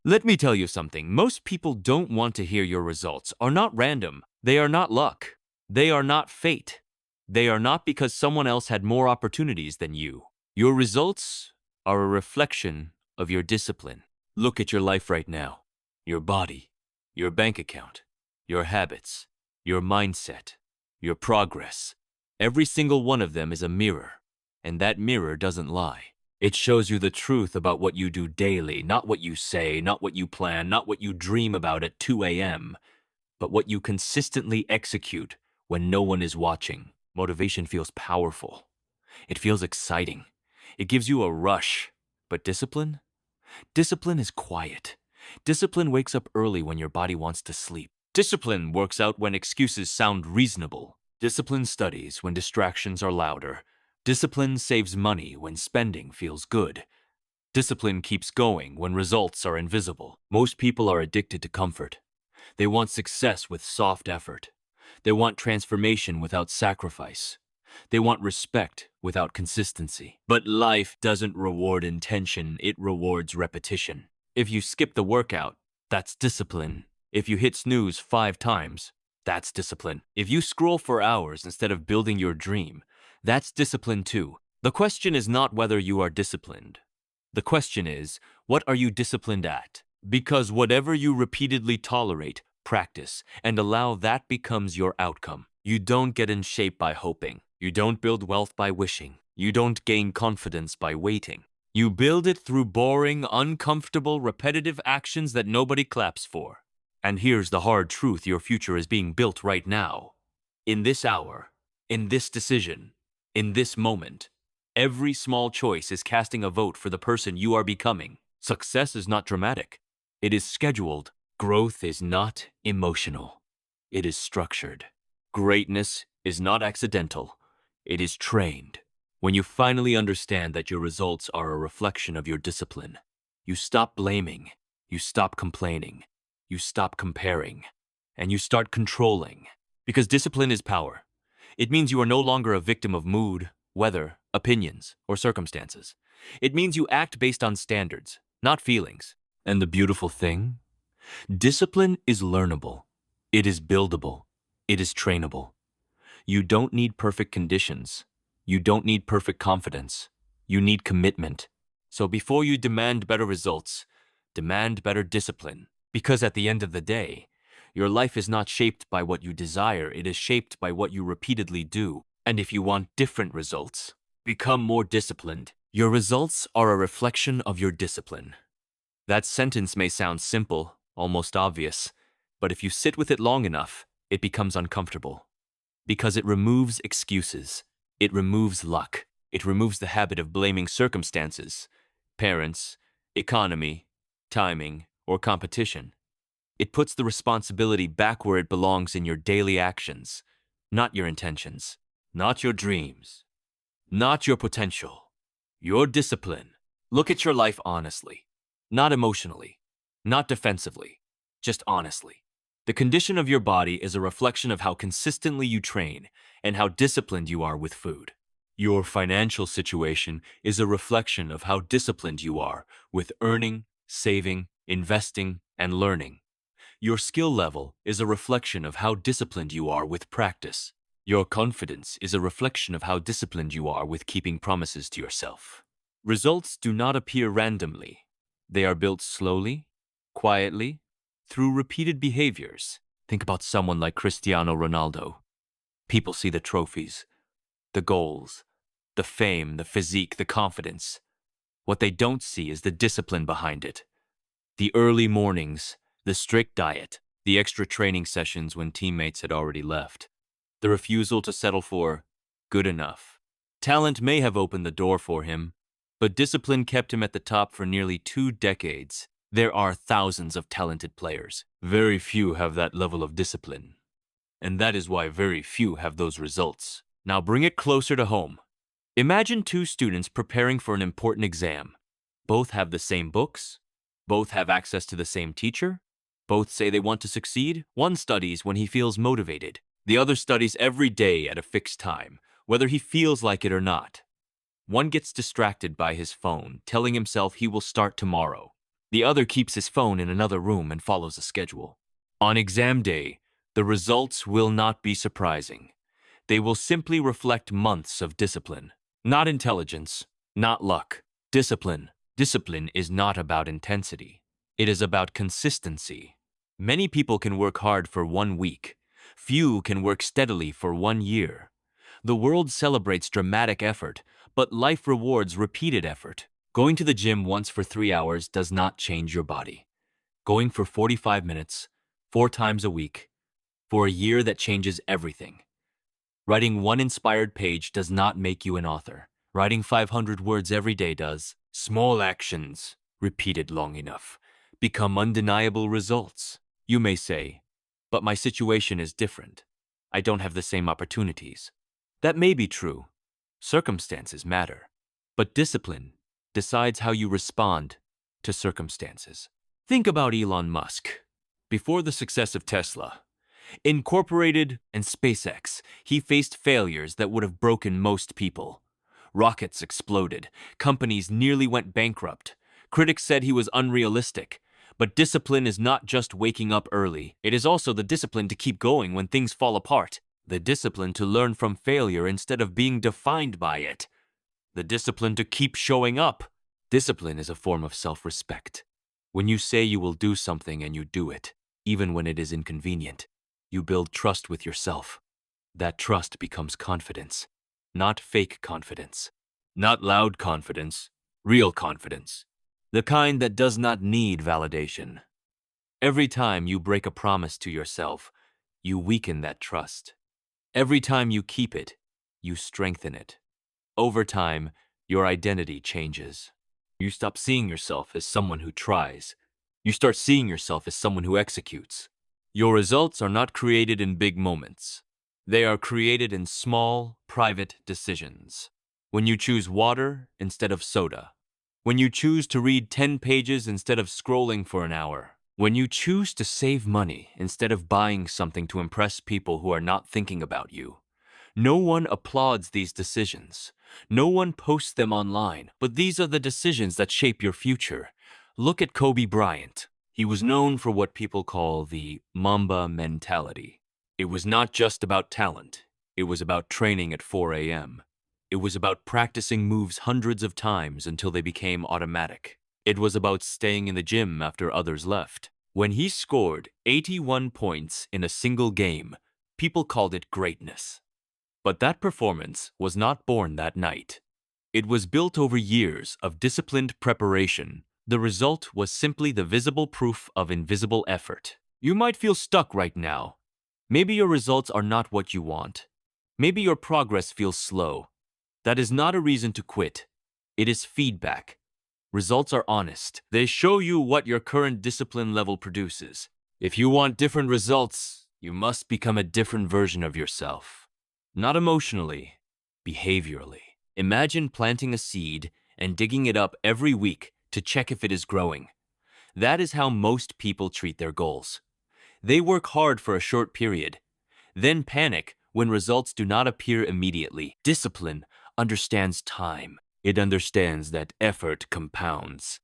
Let me tell you something. Most people don't want to hear your results are not random. They are not luck. They are not fate. They are not because someone else had more opportunities than you. Your results are a reflection of your discipline. Look at your life right now. Your body, your bank account, your habits, your mindset, your progress. Every single one of them is a mirror, and that mirror doesn't lie. It shows you the truth about what you do daily, not what you say, not what you plan, not what you dream about at 2 a.m., but what you consistently execute when no one is watching. Motivation feels powerful. It feels exciting. It gives you a rush. But discipline? Discipline is quiet. Discipline wakes up early when your body wants to sleep. Discipline works out when excuses sound reasonable. Discipline studies when distractions are louder. Discipline saves money when spending feels good. Discipline keeps going when results are invisible. Most people are addicted to comfort. They want success with soft effort. They want transformation without sacrifice. They want respect without consistency. But life doesn't reward intention, it rewards repetition. If you skip the workout, that's discipline. If you hit snooze 5 times, that's discipline. If you scroll for hours instead of building your dream, that's discipline too. The question is not whether you are disciplined. The question is, what are you disciplined at? Because whatever you repeatedly tolerate, practice, and allow, that becomes your outcome. You don't get in shape by hoping. You don't build wealth by wishing. You don't gain confidence by waiting. You build it through boring, uncomfortable, repetitive actions that nobody claps for. And here's the hard truth: your future is being built right now. In this hour, in this decision, in this moment. Every small choice is casting a vote for the person you are becoming. Success is not dramatic. It is scheduled. Growth is not emotional. It is structured. Greatness is not accidental. It is trained. When you finally understand that your results are a reflection of your discipline, you stop blaming, you stop complaining, you stop comparing, and you start controlling. Because discipline is power. It means you are no longer a victim of mood, weather, opinions, or circumstances. It means you act based on standards, not feelings. And the beautiful thing? Discipline is learnable. It is buildable. It is trainable. You don't need perfect conditions. You don't need perfect confidence. You need commitment. So before you demand better results, demand better discipline. Because at the end of the day, your life is not shaped by what you desire, it is shaped by what you repeatedly do. And if you want different results, become more disciplined. Your results are a reflection of your discipline. That sentence may sound simple, almost obvious, but if you sit with it long enough, it becomes uncomfortable. Because it removes excuses. It removes luck. It removes the habit of blaming circumstances, parents, economy, timing, or competition. It puts the responsibility back where it belongs, in your daily actions, not your intentions, not your dreams, not your potential, your discipline. Look at your life honestly, not emotionally, not defensively, just honestly. The condition of your body is a reflection of how consistently you train and how disciplined you are with food. Your financial situation is a reflection of how disciplined you are with earning, saving, investing, and learning. Your skill level is a reflection of how disciplined you are with practice. Your confidence is a reflection of how disciplined you are with keeping promises to yourself. Results do not appear randomly. They are built slowly, quietly, through repeated behaviors. Think about someone like Cristiano Ronaldo. People see the trophies, the goals, the fame, the physique, the confidence. What they don't see is the discipline behind it. The early mornings, the strict diet, the extra training sessions when teammates had already left. The refusal to settle for good enough. Talent may have opened the door for him, but discipline kept him at the top for nearly 2 decades. There are thousands of talented players. Very few have that level of discipline. And that is why very few have those results. Now bring it closer to home. Imagine 2 students preparing for an important exam. Both have the same books. Both have access to the same teacher. Both say they want to succeed. One studies when he feels motivated. The other studies every day at a fixed time, whether he feels like it or not. One gets distracted by his phone, telling himself he will start tomorrow. The other keeps his phone in another room and follows a schedule. On exam day, the results will not be surprising. They will simply reflect months of discipline. Not intelligence, not luck. Discipline. Discipline is not about intensity. It is about consistency. Many people can work hard for 1 week. Few can work steadily for 1 year. The world celebrates dramatic effort, but life rewards repeated effort. Going to the gym once for 3 hours does not change your body. Going for 45 minutes, 4 times a week, for a year, that changes everything. Writing one inspired page does not make you an author. Writing 500 words every day does. Small actions, repeated long enough, become undeniable results. You may say, but my situation is different. I don't have the same opportunities. That may be true. Circumstances matter. But discipline decides how you respond to circumstances. Think about Elon Musk. Before the success of Tesla, Incorporated, and SpaceX, he faced failures that would have broken most people. Rockets exploded. Companies nearly went bankrupt. Critics said he was unrealistic. But discipline is not just waking up early. It is also the discipline to keep going when things fall apart. The discipline to learn from failure instead of being defined by it. The discipline to keep showing up. Discipline is a form of self-respect. When you say you will do something and you do it, even when it is inconvenient, you build trust with yourself. That trust becomes confidence, not fake confidence, not loud confidence, real confidence, the kind that does not need validation. Every time you break a promise to yourself, you weaken that trust. Every time you keep it, you strengthen it. Over time, your identity changes. You stop seeing yourself as someone who tries. You start seeing yourself as someone who executes. Your results are not created in big moments. They are created in small, private decisions. When you choose water instead of soda. When you choose to read 10 pages instead of scrolling for an hour. When you choose to save money instead of buying something to impress people who are not thinking about you. No one applauds these decisions. No one posts them online, but these are the decisions that shape your future. Look at Kobe Bryant. He was known for what people call the Mamba mentality. It was not just about talent. It was about training at 4 a.m. It was about practicing moves hundreds of times until they became automatic. It was about staying in the gym after others left. When he scored 81 points in a single game, people called it greatness. But that performance was not born that night. It was built over years of disciplined preparation. The result was simply the visible proof of invisible effort. You might feel stuck right now. Maybe your results are not what you want. Maybe your progress feels slow. That is not a reason to quit. It is feedback. Results are honest. They show you what your current discipline level produces. If you want different results, you must become a different version of yourself. Not emotionally, behaviorally. Imagine planting a seed and digging it up every week to check if it is growing. That is how most people treat their goals. They work hard for a short period, then panic when results do not appear immediately. Discipline understands time. It understands that effort compounds.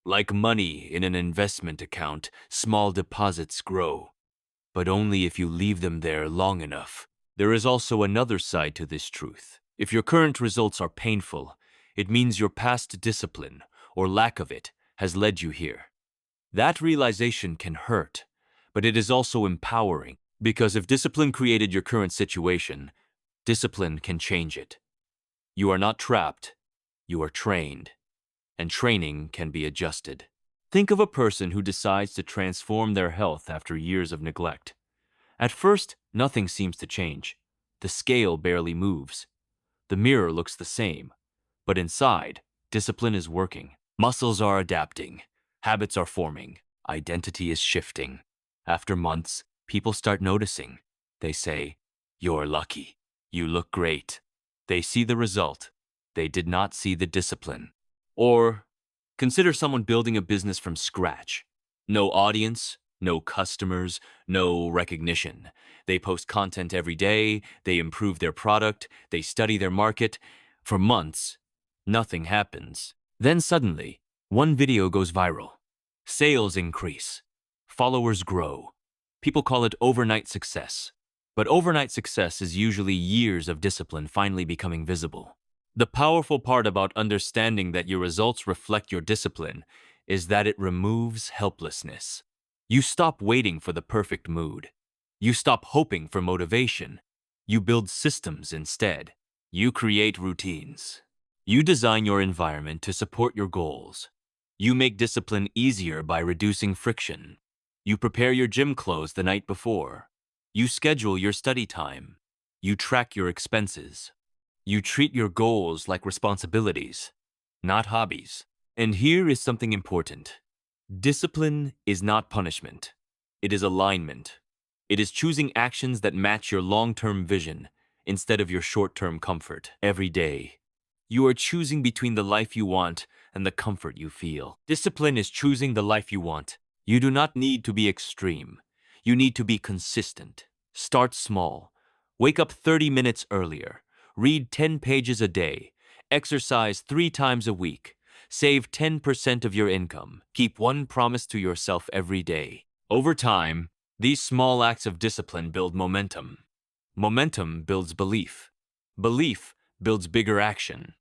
Like money in an investment account, small deposits grow, but only if you leave them there long enough. There is also another side to this truth. If your current results are painful, it means your past discipline, or lack of it, has led you here. That realization can hurt, but it is also empowering, because if discipline created your current situation, discipline can change it. You are not trapped, you are trained, and training can be adjusted. Think of a person who decides to transform their health after years of neglect. At first, nothing seems to change. The scale barely moves. The mirror looks the same, but inside, discipline is working. Muscles are adapting. Habits are forming. Identity is shifting. After months, people start noticing. They say, "You're lucky. You look great." They see the result. They did not see the discipline. Or consider someone building a business from scratch. No audience, no customers, no recognition. They post content every day, they improve their product, they study their market. For months, nothing happens. Then suddenly, one video goes viral. Sales increase. Followers grow. People call it overnight success. But overnight success is usually years of discipline finally becoming visible. The powerful part about understanding that your results reflect your discipline is that it removes helplessness. You stop waiting for the perfect mood. You stop hoping for motivation. You build systems instead. You create routines. You design your environment to support your goals. You make discipline easier by reducing friction. You prepare your gym clothes the night before. You schedule your study time. You track your expenses. You treat your goals like responsibilities, not hobbies. And here is something important. Discipline is not punishment. It is alignment. It is choosing actions that match your long-term vision instead of your short-term comfort every day. You are choosing between the life you want and the comfort you feel. Discipline is choosing the life you want. You do not need to be extreme. You need to be consistent. Start small. Wake up 30 minutes earlier. Read 10 pages a day. Exercise 3 times a week. Save 10% of your income. Keep one promise to yourself every day. Over time, these small acts of discipline build momentum. Momentum builds belief. Belief builds bigger action.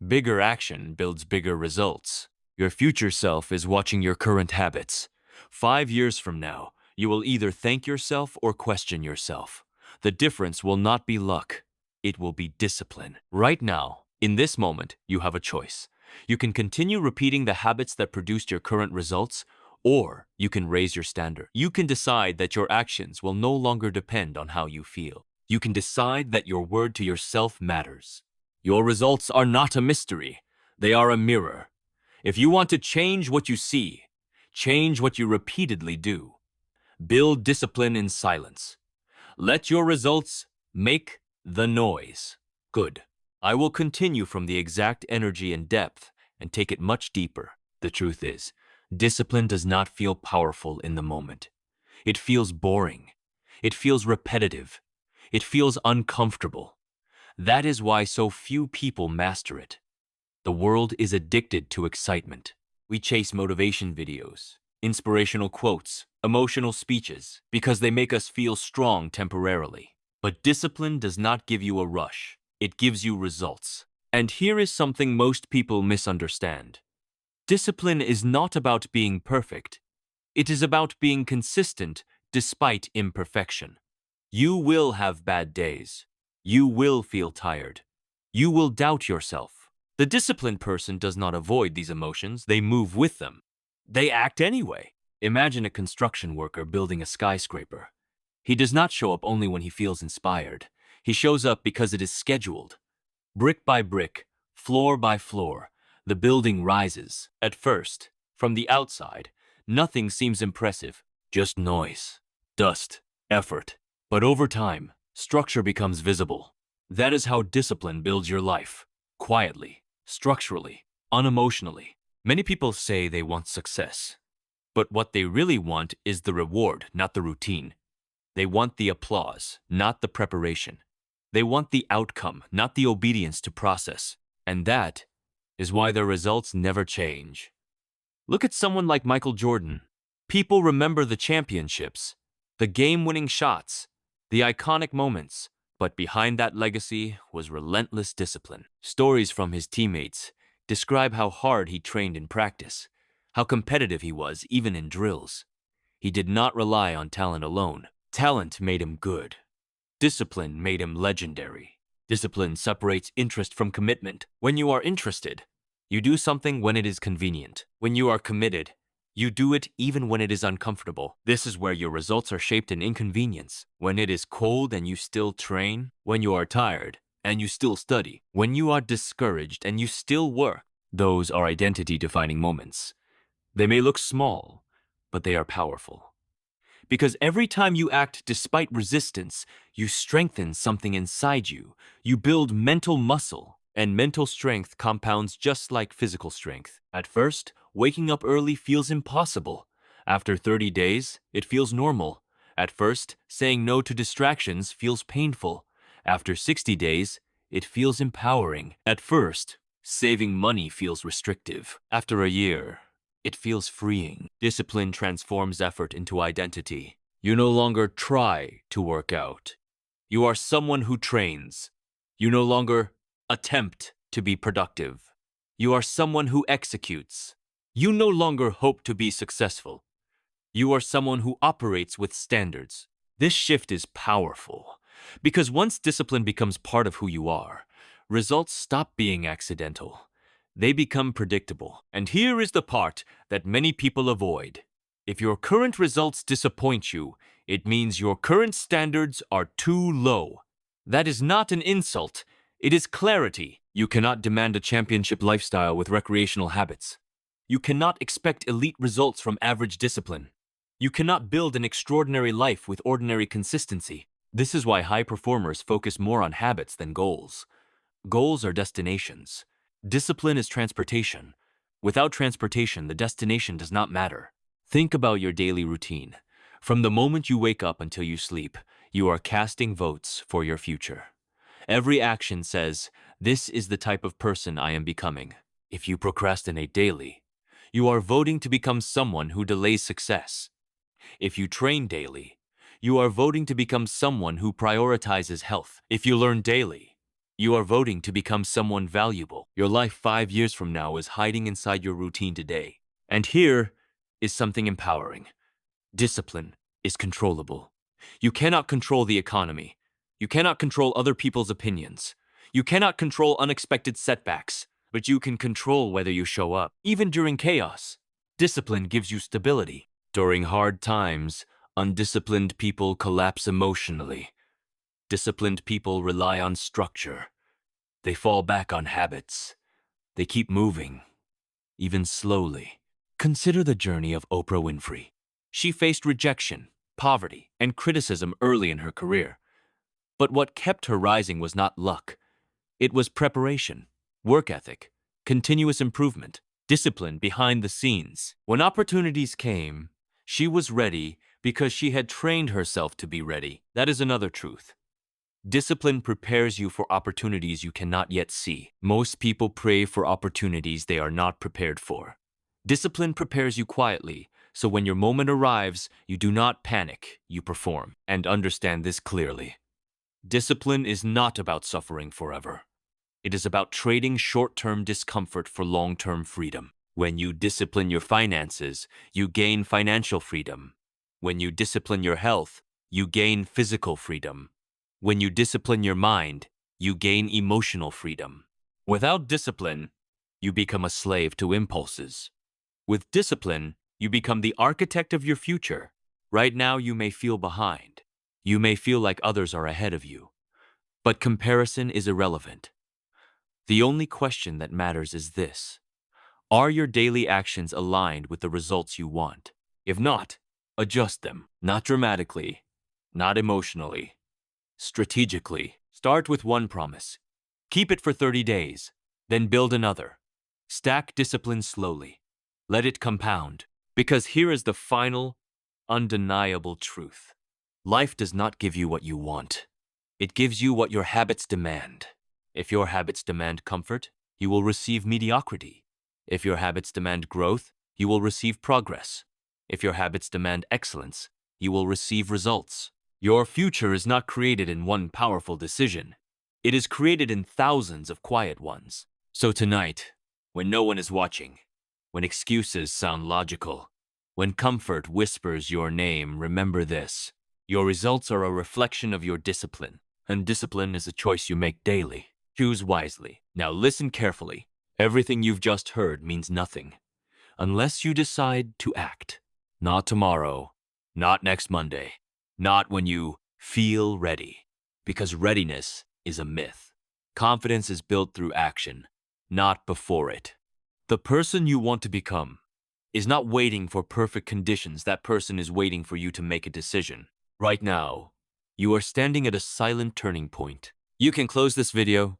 Bigger action builds bigger results. Your future self is watching your current habits. 5 years from now, you will either thank yourself or question yourself. The difference will not be luck. It will be discipline. Right now, in this moment, you have a choice. You can continue repeating the habits that produced your current results, or you can raise your standard. You can decide that your actions will no longer depend on how you feel. You can decide that your word to yourself matters. Your results are not a mystery. They are a mirror. If you want to change what you see, change what you repeatedly do. Build discipline in silence. Let your results make the noise. Good. I will continue from the exact energy and depth and take it much deeper. The truth is, discipline does not feel powerful in the moment. It feels boring. It feels repetitive. It feels uncomfortable. That is why so few people master it. The world is addicted to excitement. We chase motivation videos, inspirational quotes, emotional speeches, because they make us feel strong temporarily. But discipline does not give you a rush. It gives you results. And here is something most people misunderstand. Discipline is not about being perfect. It is about being consistent despite imperfection. You will have bad days. You will feel tired. You will doubt yourself. The disciplined person does not avoid these emotions, they move with them. They act anyway. Imagine a construction worker building a skyscraper. He does not show up only when he feels inspired. He shows up because it is scheduled. Brick by brick, floor by floor, the building rises. At first, from the outside, nothing seems impressive, just noise, dust, effort. But over time, structure becomes visible. That is how discipline builds your life. Quietly, structurally, unemotionally. Many people say they want success. But what they really want is the reward, not the routine. They want the applause, not the preparation. They want the outcome, not the obedience to process. And that is why their results never change. Look at someone like Michael Jordan. People remember the championships, the game-winning shots, the iconic moments, but behind that legacy was relentless discipline. Stories from his teammates describe how hard he trained in practice, how competitive he was even in drills. He did not rely on talent alone. Talent made him good. Discipline made him legendary. Discipline separates interest from commitment. When you are interested, you do something when it is convenient. When you are committed, you do it even when it is uncomfortable. This is where your results are shaped in inconvenience. When it is cold and you still train. When you are tired and you still study. When you are discouraged and you still work. Those are identity-defining moments. They may look small, but they are powerful. Because every time you act despite resistance, you strengthen something inside you. You build mental muscle, and mental strength compounds just like physical strength. At first, waking up early feels impossible. After 30 days, it feels normal. At first, saying no to distractions feels painful. After 60 days, it feels empowering. At first, saving money feels restrictive. After a year, It feels freeing. Discipline transforms effort into identity. You no longer try to work out. You are someone who trains. You no longer attempt to be productive. You are someone who executes. You no longer hope to be successful. You are someone who operates with standards. This shift is powerful because once discipline becomes part of who you are, results stop being accidental. They become predictable. And here is the part that many people avoid. If your current results disappoint you, it means your current standards are too low. That is not an insult. It is clarity. You cannot demand a championship lifestyle with recreational habits. You cannot expect elite results from average discipline. You cannot build an extraordinary life with ordinary consistency. This is why high performers focus more on habits than goals. Goals are destinations. Discipline is transportation. Without transportation, the destination does not matter. Think about your daily routine. From the moment you wake up until you sleep, you are casting votes for your future. Every action says, "This is the type of person I am becoming." If you procrastinate daily, you are voting to become someone who delays success. If you train daily, you are voting to become someone who prioritizes health. If you learn daily, you are voting to become someone valuable. Your life 5 years from now is hiding inside your routine today. And here is something empowering. Discipline is controllable. You cannot control the economy. You cannot control other people's opinions. You cannot control unexpected setbacks, but you can control whether you show up. Even during chaos, discipline gives you stability. During hard times, undisciplined people collapse emotionally. Disciplined people rely on structure. They fall back on habits. They keep moving, even slowly. Consider the journey of Oprah Winfrey. She faced rejection, poverty, and criticism early in her career. But what kept her rising was not luck. It was preparation, work ethic, continuous improvement, discipline behind the scenes. When opportunities came, she was ready because she had trained herself to be ready. That is another truth. Discipline prepares you for opportunities you cannot yet see. Most people pray for opportunities they are not prepared for. Discipline prepares you quietly, so when your moment arrives, you do not panic, you perform. And understand this clearly. Discipline is not about suffering forever. It is about trading short-term discomfort for long-term freedom. When you discipline your finances, you gain financial freedom. When you discipline your health, you gain physical freedom. When you discipline your mind, you gain emotional freedom. Without discipline, you become a slave to impulses. With discipline, you become the architect of your future. Right now, you may feel behind. You may feel like others are ahead of you. But comparison is irrelevant. The only question that matters is this: are your daily actions aligned with the results you want? If not, adjust them. Not dramatically, not emotionally, strategically. Start with one promise. Keep it for 30 days, then build another. Stack discipline slowly. Let it compound. Because here is the final, undeniable truth. Life does not give you what you want. It gives you what your habits demand. If your habits demand comfort, you will receive mediocrity. If your habits demand growth, you will receive progress. If your habits demand excellence, you will receive results. Your future is not created in one powerful decision. It is created in thousands of quiet ones. So tonight, when no one is watching, when excuses sound logical, when comfort whispers your name, remember this: your results are a reflection of your discipline, and discipline is a choice you make daily. Choose wisely. Now listen carefully. Everything you've just heard means nothing unless you decide to act. Not tomorrow, not next Monday, not when you feel ready, because readiness is a myth. Confidence is built through action, not before it. The person you want to become is not waiting for perfect conditions. That person is waiting for you to make a decision. Right now, you are standing at a silent turning point. You can close this video,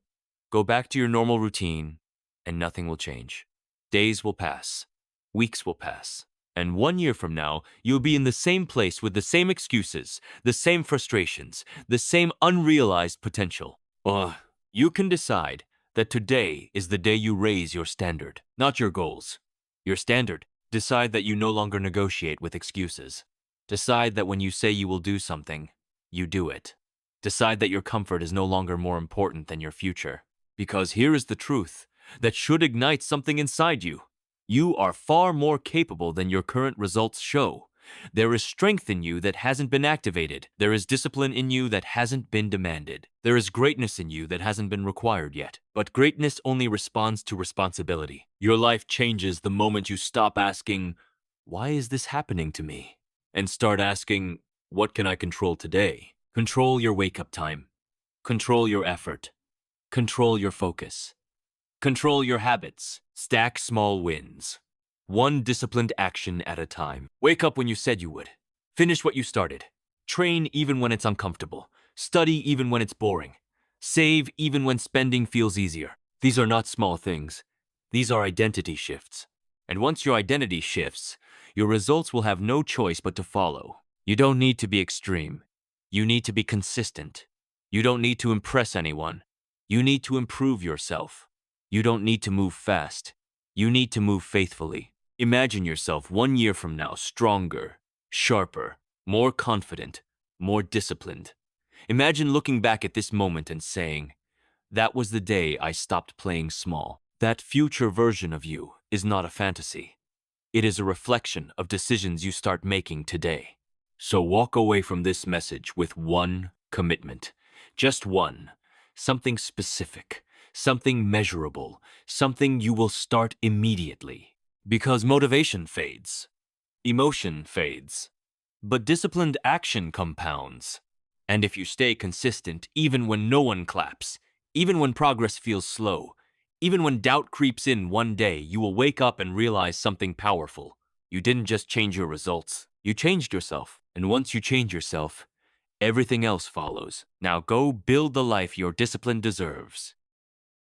go back to your normal routine, and nothing will change. Days will pass, weeks will pass, and 1 year from now, you'll be in the same place with the same excuses, the same frustrations, the same unrealized potential. You can decide that today is the day you raise your standard, not your goals. Your standard Decide that you no longer negotiate with excuses. Decide that when you say you will do something, you do it. Decide that your comfort is no longer more important than your future. Because here is the truth that should ignite something inside you. You are far more capable than your current results show. There is strength in you that hasn't been activated. There is discipline in you that hasn't been demanded. There is greatness in you that hasn't been required yet. But greatness only responds to responsibility. Your life changes the moment you stop asking, "Why is this happening to me?" and start asking, "What can I control today?" Control your wake-up time. Control your effort. Control your focus. Control your habits. Stack small wins. One disciplined action at a time. Wake up when you said you would. Finish what you started. Train even when it's uncomfortable. Study even when it's boring. Save even when spending feels easier. These are not small things. These are identity shifts. And once your identity shifts, your results will have no choice but to follow. You don't need to be extreme. You need to be consistent. You don't need to impress anyone. You need to improve yourself. You don't need to move fast. You need to move faithfully. Imagine yourself 1 year from now stronger, sharper, more confident, more disciplined. Imagine looking back at this moment and saying, "That was the day I stopped playing small." That future version of you is not a fantasy. It is a reflection of decisions you start making today. So walk away from this message with one commitment. Just one. Something specific. Something measurable. Something you will start immediately. Because motivation fades. Emotion fades. But disciplined action compounds. And if you stay consistent even when no one claps, even when progress feels slow, even when doubt creeps in one day, you will wake up and realize something powerful. You didn't just change your results, you changed yourself. And once you change yourself, everything else follows. Now go build the life your discipline deserves.